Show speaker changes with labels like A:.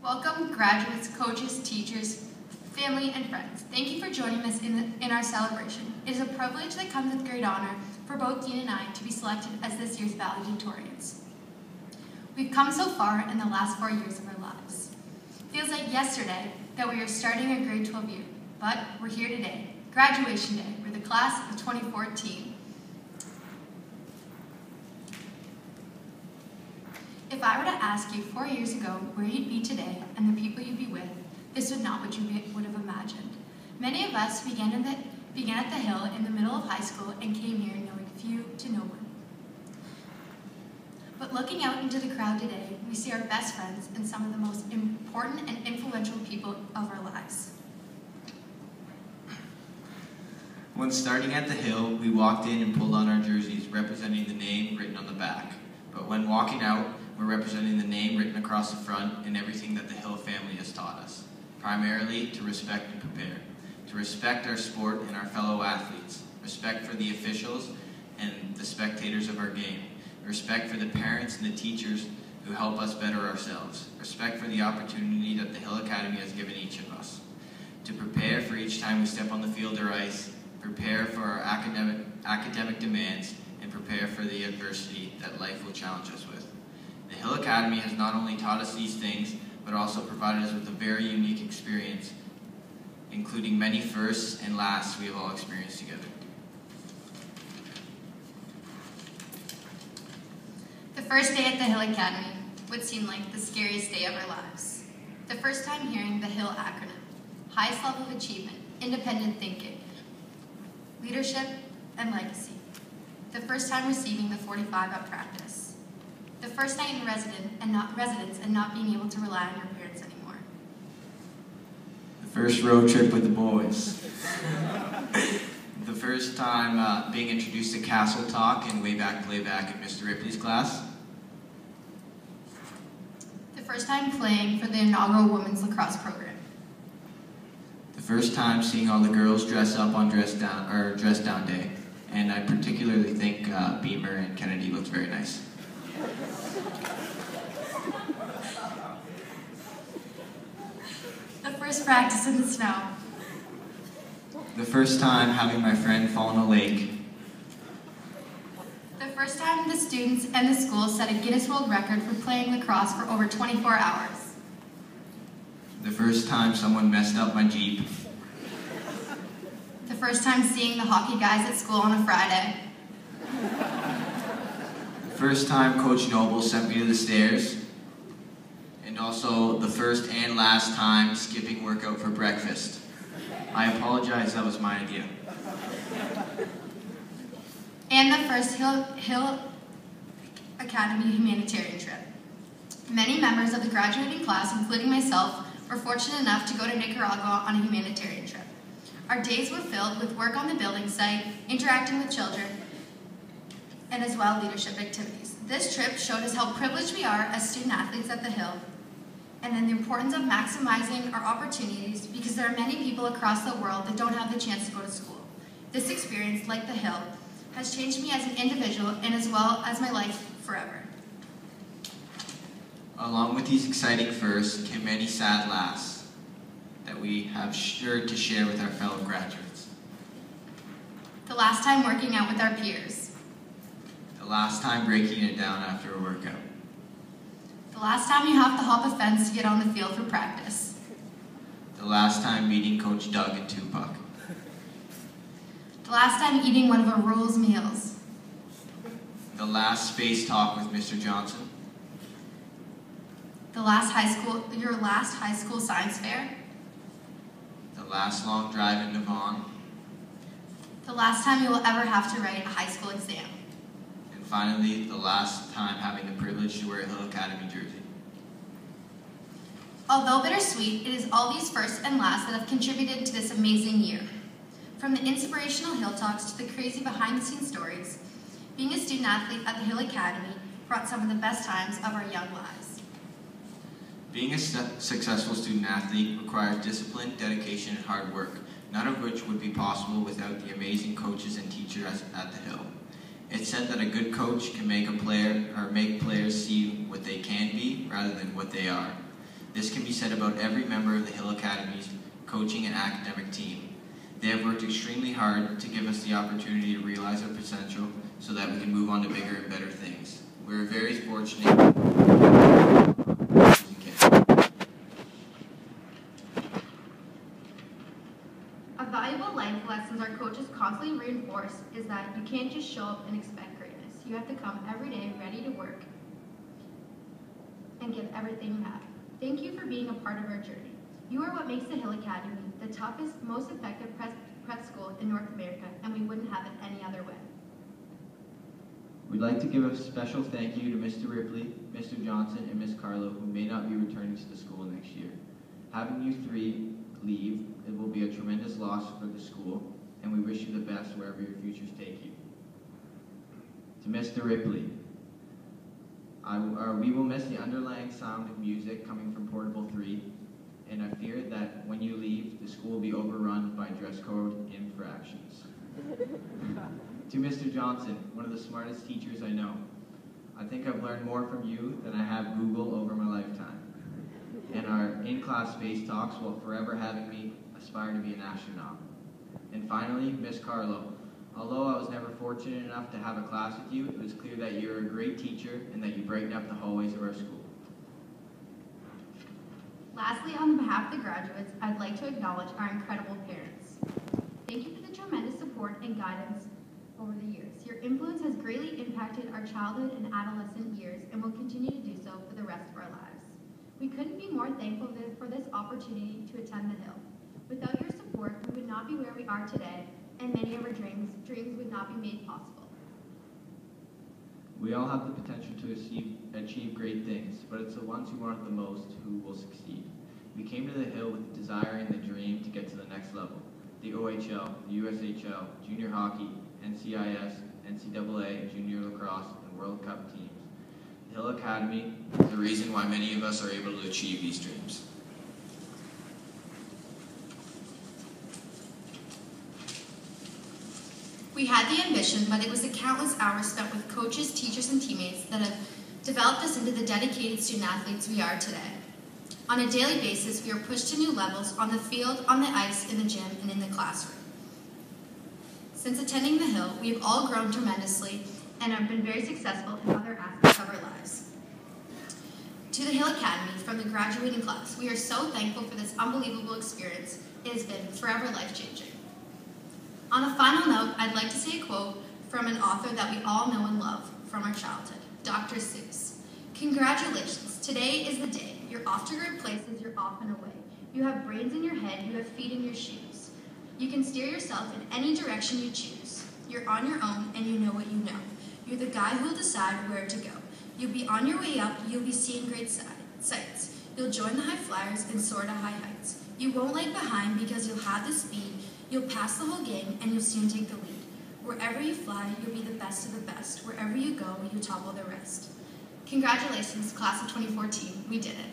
A: Welcome, graduates, coaches, teachers, family, and friends. Thank you for joining us in our celebration. It is a privilege that comes with great honor for both Dean and I to be selected as this year's Valedictorians. We've come so far in the last 4 years of our lives. Feels like yesterday that we are starting our grade 12 year, but we're here today, graduation day. We're the class of 2014. If I were to ask you 4 years ago where you'd be today and the people you'd be with, this would not what you would have imagined. Many of us began at the Hill in the middle of high school and came here knowing few to no one. But looking out into the crowd today, we see our best friends and some of the most important and influential people of our lives.
B: When starting at the Hill, we walked in and pulled on our jerseys representing the name written on the back. But when walking out, we're representing the name written across the front and everything that the Hill family has taught us. Primarily, to respect and prepare. To respect our sport and our fellow athletes. Respect for the officials and the spectators of our game. Respect for the parents and the teachers who help us better ourselves. Respect for the opportunity that the Hill Academy has given each of us. To prepare for each time we step on the field or ice. Prepare for our academic demands. And prepare for the adversity that life will challenge us with. The Hill Academy has not only taught us these things, but also provided us with a very unique experience, including many firsts and lasts we have all experienced together.
A: The first day at the Hill Academy would seem like the scariest day of our lives. The first time hearing the Hill acronym, highest level of achievement, independent thinking, leadership, and legacy. The first time receiving the 45 at practice. The first night in residence and not being able to rely on your parents anymore.
B: The first road trip with the boys. The first time being introduced to Castle Talk and way back playback in Mr. Ripley's class.
A: The first time playing for the inaugural women's lacrosse program.
B: The first time seeing all the girls dress up on dress down day. And I particularly think Beamer and Kennedy looked very nice.
A: The first practice in the snow.
B: The first time having my friend fall in a lake.
A: The first time the students and the school set a Guinness World Record for playing lacrosse for over 24 hours.
B: The first time someone messed up my Jeep.
A: The first time seeing the hockey guys at school on a Friday.
B: The first time Coach Noble sent me to the stairs. And also the first and last time skipping workout for breakfast. I apologize, that was my idea.
A: And the first Hill Academy humanitarian trip. Many members of the graduating class, including myself, were fortunate enough to go to Nicaragua on a humanitarian trip. Our days were filled with work on the building site, interacting with children, and as well leadership activities. This trip showed us how privileged we are as student athletes at the Hill, and then the importance of maximizing our opportunities because there are many people across the world that don't have the chance to go to school. This experience, like the Hill, has changed me as an individual and as well as my life forever.
B: Along with these exciting firsts came many sad lasts that we have sure to share with our fellow graduates.
A: The last time working out with our peers.
B: The last time breaking it down after a workout.
A: The last time you have to hop a fence to get on the field for practice.
B: The last time meeting Coach Doug and Tupac.
A: The last time eating one of our rules meals.
B: The last space talk with Mr. Johnson.
A: Your last high school science fair.
B: The last long drive in Devon.
A: The last time you will ever have to write a high school exam.
B: And finally, the last time having the privilege to wear a Hill Academy jersey.
A: Although bittersweet, it is all these firsts and lasts that have contributed to this amazing year. From the inspirational Hill Talks to the crazy behind-the-scenes stories, being a student athlete at the Hill Academy brought some of the best times of our young lives.
B: Being a successful student athlete requires discipline, dedication, and hard work, none of which would be possible without the amazing coaches and teachers at the Hill. It's said that a good coach can make players see what they can be rather than what they are. This can be said about every member of the Hill Academy's coaching and academic team. They have worked extremely hard to give us the opportunity to realize our potential so that we can move on to bigger and better things. We're very fortunate.
A: A valuable life lesson our coaches constantly reinforce is that you can't just show up and expect greatness. You have to come every day ready to work and give everything you have. Thank you for being a part of our journey. You are what makes the Hill Academy the toughest, most effective prep school in North America, and we wouldn't have it any other way.
B: We'd like to give a special thank you to Mr. Ripley, Mr. Johnson, and Ms. Carlo, who may not be returning to the school next year. Having you three leave, it will be a tremendous loss for the school, and we wish you the best wherever your futures take you. To Mr. Ripley, we will miss the underlying sound of music coming from Portable 3, and I fear that when you leave, the school will be overrun by dress code infractions. To Mr. Johnson, one of the smartest teachers I know, I think I've learned more from you than I have Google over my lifetime. And our in-class space talks will forever having me aspire to be an astronaut. And finally, Miss Carlo, although I was never fortunate enough to have a class with you, it was clear that you're a great teacher and that you brighten up the hallways of our school.
A: Lastly, on behalf of the graduates, I'd like to acknowledge our incredible parents. Thank you for the tremendous support and guidance over the years. Your influence has greatly impacted our childhood and adolescent years and will continue to do so for the rest of our lives. We couldn't be more thankful for this opportunity to attend the Hill. Without your support, we would not be where we are today, and many of our dreams would not be made possible.
B: We all have the potential to achieve great things, but it's the ones who want it the most who will succeed. We came to the Hill with the desire and the dream to get to the next level. The OHL, the USHL, junior hockey, NCIS, NCAA, junior lacrosse, and World Cup teams. The Hill Academy is the reason why many of us are able to achieve these dreams.
A: We had the ambition, but it was the countless hours spent with coaches, teachers, and teammates that have developed us into the dedicated student athletes we are today. On a daily basis, we are pushed to new levels on the field, on the ice, in the gym, and in the classroom. Since attending the Hill, we have all grown tremendously and have been very successful in other aspects of our lives. To the Hill Academy, from the graduating class, we are so thankful for this unbelievable experience. It has been forever life-changing. On a final note, I'd like to say a quote from an author that we all know and love from our childhood, Dr. Seuss. Congratulations, today is the day. You're off to great places, you're off and away. You have brains in your head, you have feet in your shoes. You can steer yourself in any direction you choose. You're on your own and you know what you know. You're the guy who will decide where to go. You'll be on your way up, you'll be seeing great sights. You'll join the high flyers and soar to high heights. You won't lag behind because you'll have the speed. You'll pass the whole gang and you'll soon take the lead. Wherever you fly, you'll be the best of the best. Wherever you go, you topple the rest. Congratulations, class of 2014. We did it.